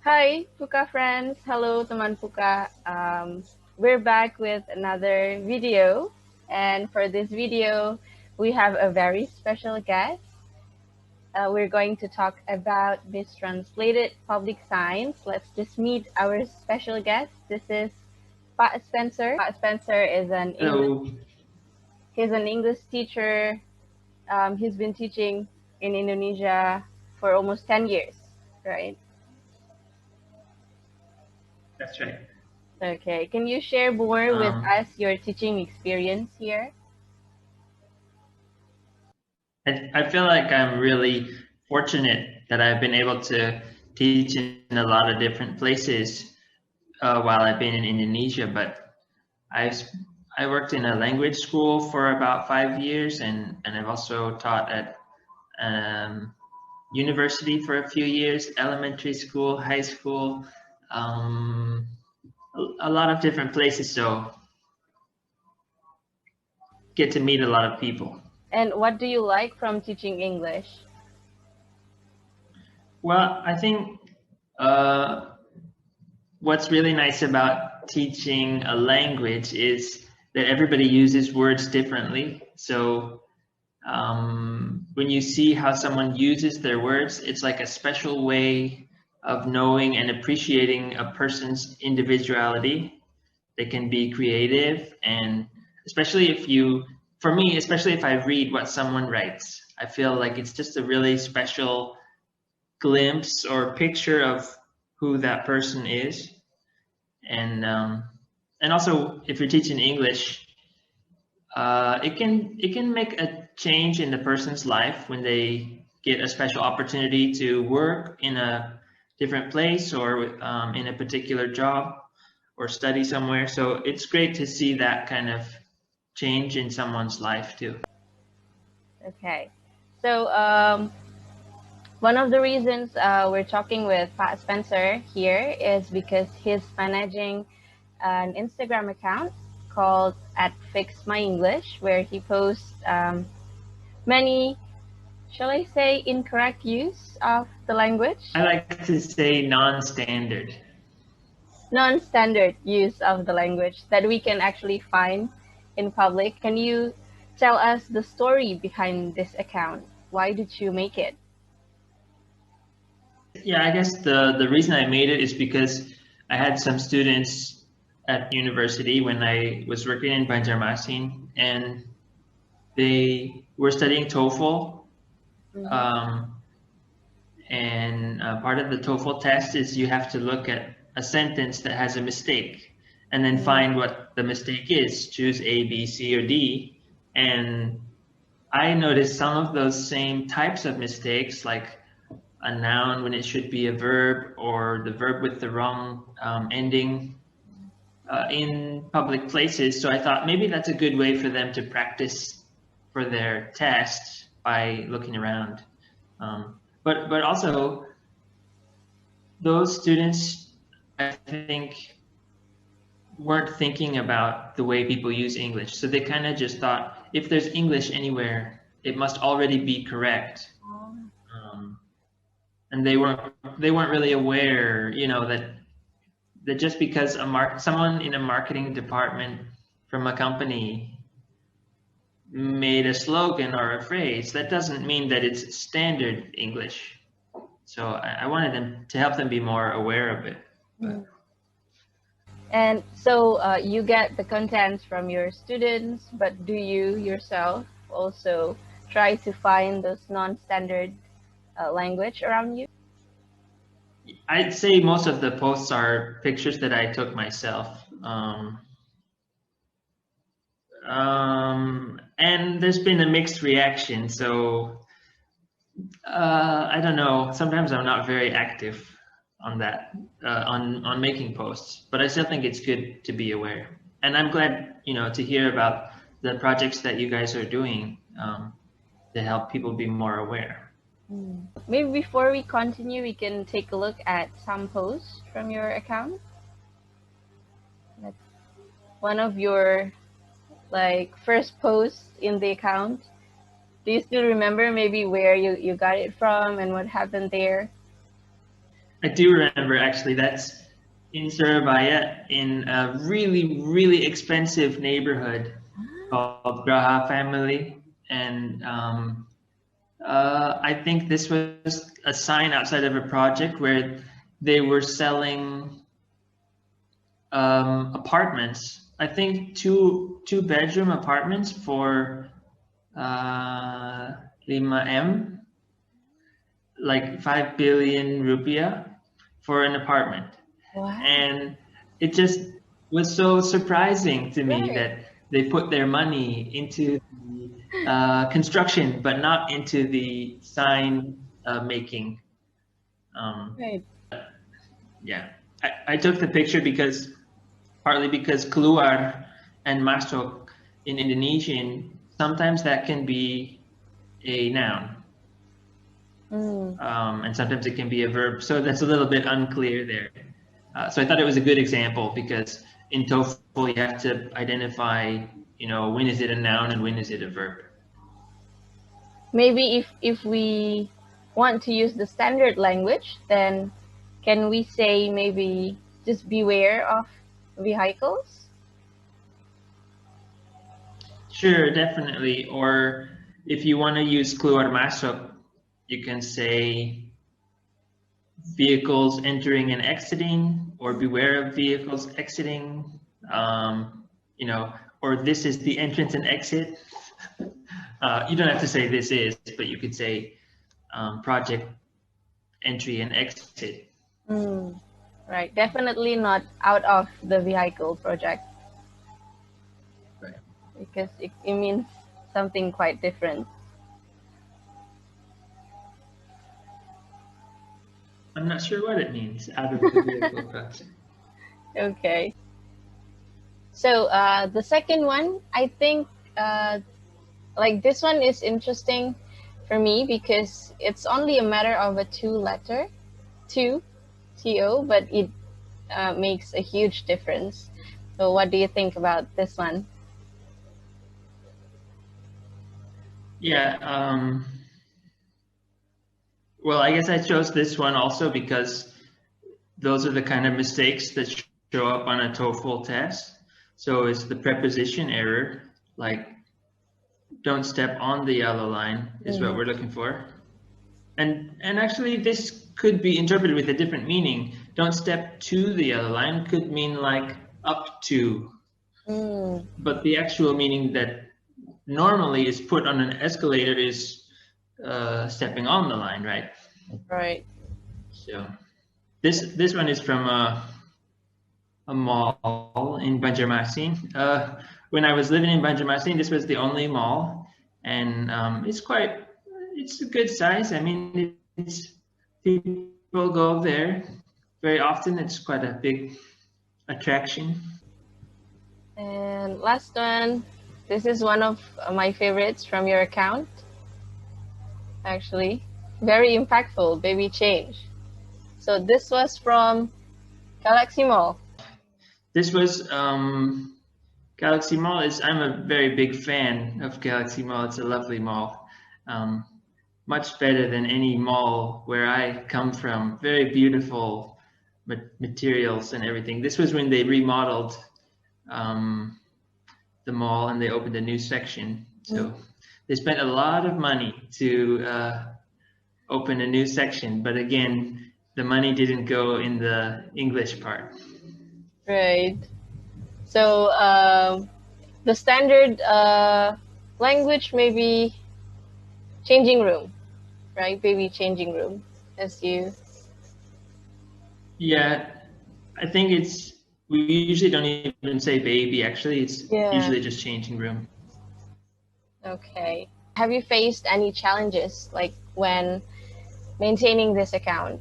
Hi, Puka friends. Hello, teman Puka. We're back with another video. And for this video, we have a very special guest. We're going to talk about mistranslated public science. Let's just meet our special guest. This is Pak Spenser. Pak Spenser is Hello. he's an English teacher. He's been teaching in Indonesia for almost 10 years, right? That's right. Okay, can you share more with us your teaching experience here? I feel like I'm really fortunate that I've been able to teach in a lot of different places while I've been in Indonesia. But I've I worked in a language school for about 5 years, and I've also taught at university for a few years, elementary school, high school, um, a lot of different places. So get to meet a lot of people. And what do you like from teaching English? Well, I think what's really nice about teaching a language is that everybody uses words differently. So when you see how someone uses their words, it's like a special way of knowing and appreciating a person's individuality. They can be creative, and especially for me, especially if I read what someone writes, I feel like it's just a really special glimpse or picture of who that person is. And also, if you're teaching English, it can make a change in the person's life when they get a special opportunity to work in a different place or in a particular job or study somewhere. So it's great to see that kind of change in someone's life too. Okay, so one of the reasons we're talking with Pat Spenser here is because he's managing an Instagram account called @FixMyEnglish, where he posts many, shall I say, incorrect use of the language? I like to say non-standard. Non-standard use of the language that we can actually find in public. Can you tell us the story behind this account? Why did you make it? Yeah, I guess the reason I made it is because I had some students at university when I was working in Banjarmasin, and they were studying TOEFL. And part of the TOEFL test is you have to look at a sentence that has a mistake and then find what the mistake is. Choose A, B, C, or D. And I noticed some of those same types of mistakes, like a noun when it should be a verb, or the verb with the wrong ending in public places. So I thought maybe that's a good way for them to practice for their test by looking around. But also, those students, I think, weren't thinking about the way people use English. So they kind of just thought, if there's English anywhere, it must already be correct. And they weren't really aware, that just because someone in a marketing department from a company made a slogan or a phrase, that doesn't mean that it's standard English. So I wanted them to help them be more aware of it. And so you get the contents from your students, but do you yourself also try to find those non-standard language around you? I'd say most of the posts are pictures that I took myself. And there's been a mixed reaction. So I don't know. Sometimes I'm not very active on that, on making posts, but I still think it's good to be aware. And I'm glad, to hear about the projects that you guys are doing to help people be more aware. Maybe before we continue, we can take a look at some posts from your account. That's one of your first posts in the account. Do you still remember maybe where you got it from and what happened there? I do remember actually. That's in Surabaya, in a really, really expensive neighborhood called Graha Family, and I think this was a sign outside of a project where they were selling apartments. I think two bedroom apartments for 5M, like 5 billion rupiah for an apartment. Wow. And it just was so surprising to me Right. that they put their money into the construction, but not into the sign making. Right. Yeah, I took the picture because partly because keluar and masuk in Indonesian, sometimes that can be a noun, Mm. and sometimes it can be a verb. So that's a little bit unclear there. So I thought it was a good example because in TOEFL you have to identify, when is it a noun and when is it a verb. Maybe if we want to use the standard language, then can we say maybe just beware of vehicles? Sure, definitely. Or if you want to use keluar masuk, you can say vehicles entering and exiting, or beware of vehicles exiting, you know, or this is the entrance and exit. You don't have to say this is, but you could say project entry and exit. Mm. Right. Definitely not out of the vehicle project Right. because it means something quite different. I'm not sure what it means out of the vehicle project. Okay. So the second one, I think, uh, like this one is interesting for me because it's only a matter of a two, TO, but it makes a huge difference. So, what do you think about this one? Yeah. Well, I guess I chose this one also because those are the kind of mistakes that show up on a TOEFL test. So it's the preposition error, like don't step on the yellow line is what Mm, we're looking for. And actually this could be interpreted with a different meaning. Don't step to the yellow line could mean like up to, mm, but the actual meaning that normally is put on an escalator is stepping on the line, right? right. So this one is from a mall in Banjarmasin. When I was living in Banjarmasin, this was the only mall, and it's a good size. I mean, it's people go there very often. It's quite a big attraction. And last one. This is one of my favorites from your account, actually. Very impactful, baby change. So, this was from Galaxy Mall. This was Galaxy Mall. I'm a very big fan of Galaxy Mall. It's a lovely mall. Um, much better than any mall where I come from. Very beautiful materials and everything. This was when they remodeled um, the mall and they opened a new section. Mm, So they spent a lot of money to open a new section. But again, the money didn't go in the English part. right. So, the standard language maybe changing room, right? Baby changing room, as you. Yeah, I think we usually don't even say baby. Actually, it's Yeah. usually just changing room. Okay. Have you faced any challenges like when maintaining this account?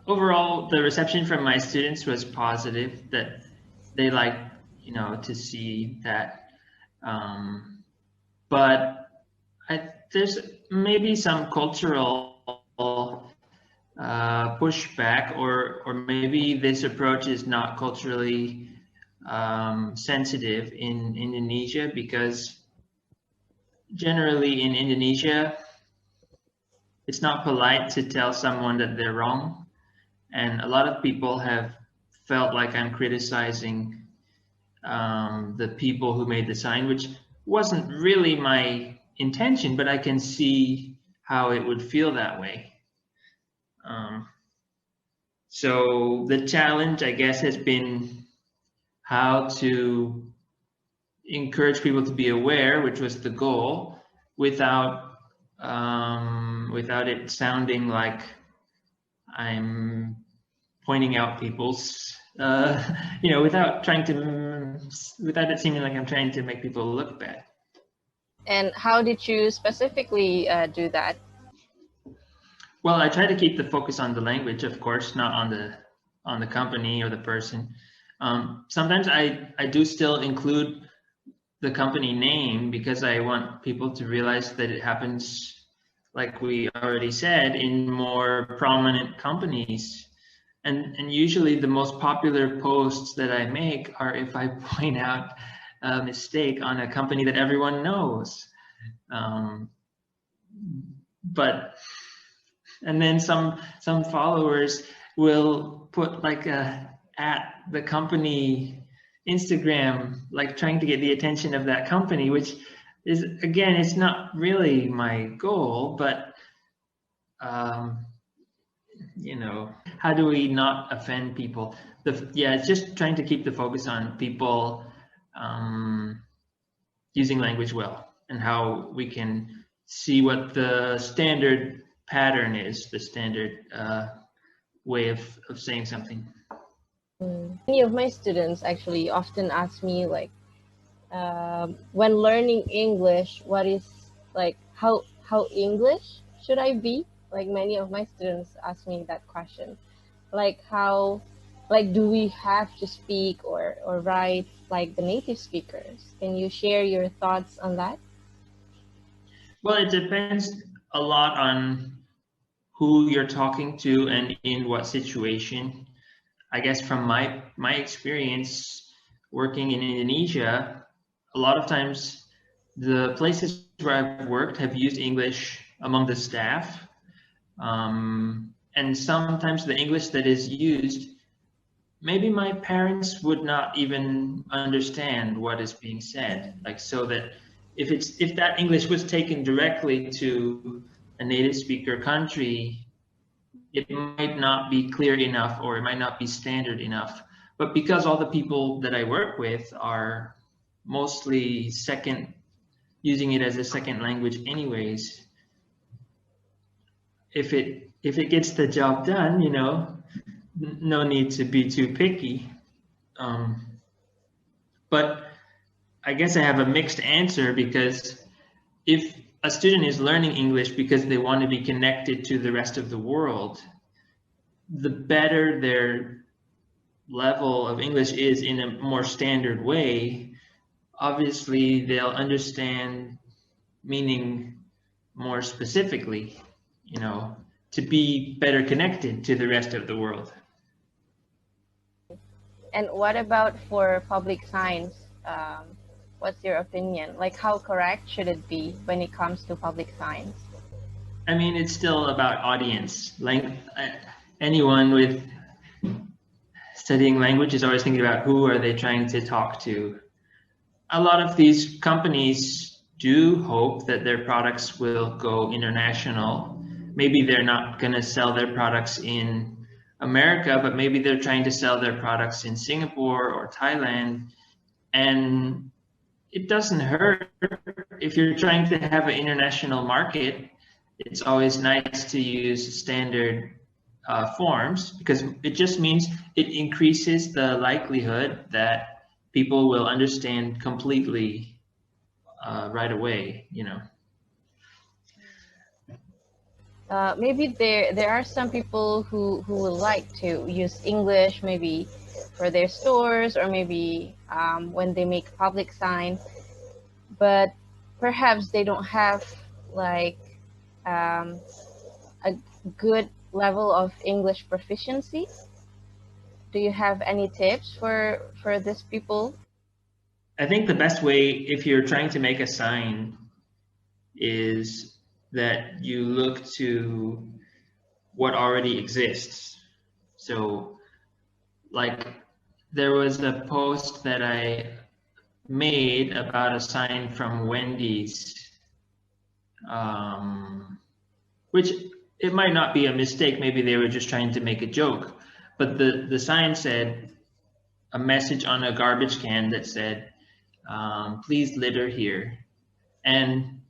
Overall, the reception from my students was positive. That they liked, to see that. Um, but there's maybe some cultural pushback, or maybe this approach is not culturally sensitive in Indonesia because generally in Indonesia, it's not polite to tell someone that they're wrong. And a lot of people have felt like I'm criticizing the people who made the sign, which wasn't really my intention, but I can see how it would feel that way. So the challenge, I guess, has been how to encourage people to be aware, which was the goal, without without it sounding like I'm pointing out people's, without without it seeming like I'm trying to make people look bad. And how did you specifically do that? Well, I try to keep the focus on the language, of course, not on the company or the person. Sometimes I do still include the company name because I want people to realize that it happens, like we already said, in more prominent companies. And usually the most popular posts that I make are if I point out a mistake on a company that everyone knows. And then some followers will put like at the company Instagram, like trying to get the attention of that company, which is, again, it's not really my goal, but how do we not offend people? It's just trying to keep the focus on people using language well, and how we can see what the standard pattern is, the standard way of saying something. Many of my students actually often ask me, like, when learning English, what is, like, how English should I be? Like, many of my students ask me that question, like, how, like, do we have to speak or write like the native speakers? Can you share your thoughts on that? Well, it depends a lot on who you're talking to and in what situation. I guess from my experience working in Indonesia, a lot of times the places where I've worked have used English among the staff. And sometimes the English that is used, maybe my parents would not even understand what is being said. Like, so that if that English was taken directly to a native speaker country, it might not be clear enough, or it might not be standard enough. But because all the people that I work with are mostly using it as a second language anyways, if it gets the job done, no need to be too picky. But I guess I have a mixed answer, because if a student is learning English because they want to be connected to the rest of the world, the better their level of English is in a more standard way, obviously they'll understand meaning more specifically, to be better connected to the rest of the world. And what about for public signs? What's your opinion? Like, how correct should it be when it comes to public signs? I mean, it's still about audience. Like, anyone with studying language is always thinking about who are they trying to talk to. A lot of these companies do hope that their products will go international. Maybe they're not going to sell their products in America, but maybe they're trying to sell their products in Singapore or Thailand. And it doesn't hurt if you're trying to have an international market. It's always nice to use standard forms, because it just means it increases the likelihood that people will understand completely right away, Maybe there are some people who would like to use English, maybe for their stores, or maybe when they make public sign, but perhaps they don't have like a good level of English proficiency. Do you have any tips for these people? I think the best way, if you're trying to make a sign, is that you look to what already exists. So, like, there was a post that I made about a sign from Wendy's, which it might not be a mistake. Maybe they were just trying to make a joke. But the sign said a message on a garbage can that said, please litter here. And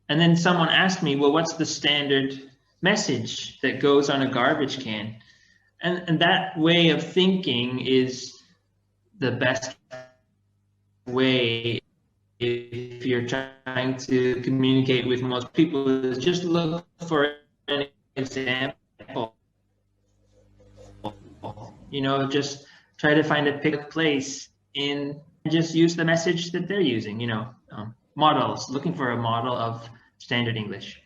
then someone asked me, well, what's the standard message that goes on a garbage can? And that way of thinking is the best way if you're trying to communicate with most people, is just look for an example. Just try to find a pick place in, and just use the message that they're using. Models, looking for a model of standard English.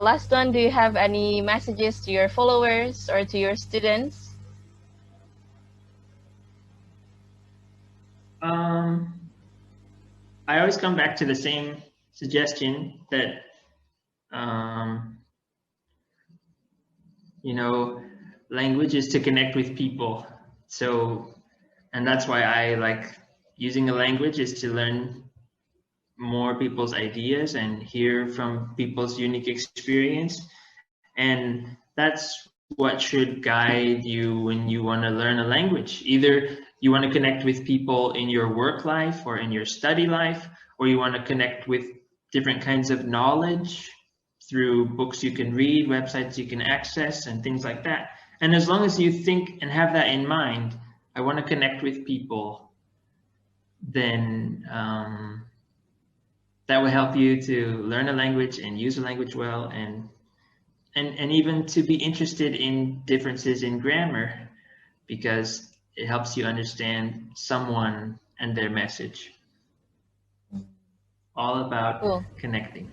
Last one, do you have any messages to your followers or to your students? I always come back to the same suggestion that, language is to connect with people. So, and that's why I like using a language, is to learn more people's ideas and hear from people's unique experience. And that's what should guide you when you want to learn a language. Either you want to connect with people in your work life or in your study life, or you want to connect with different kinds of knowledge through books you can read, websites you can access, and things like that. And as long as you think and have that in mind, I want to connect with people, then that will help you to learn a language and use a language well, and even to be interested in differences in grammar, because it helps you understand someone and their message. All about Cool. connecting.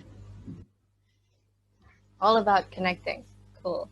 All about connecting. Cool.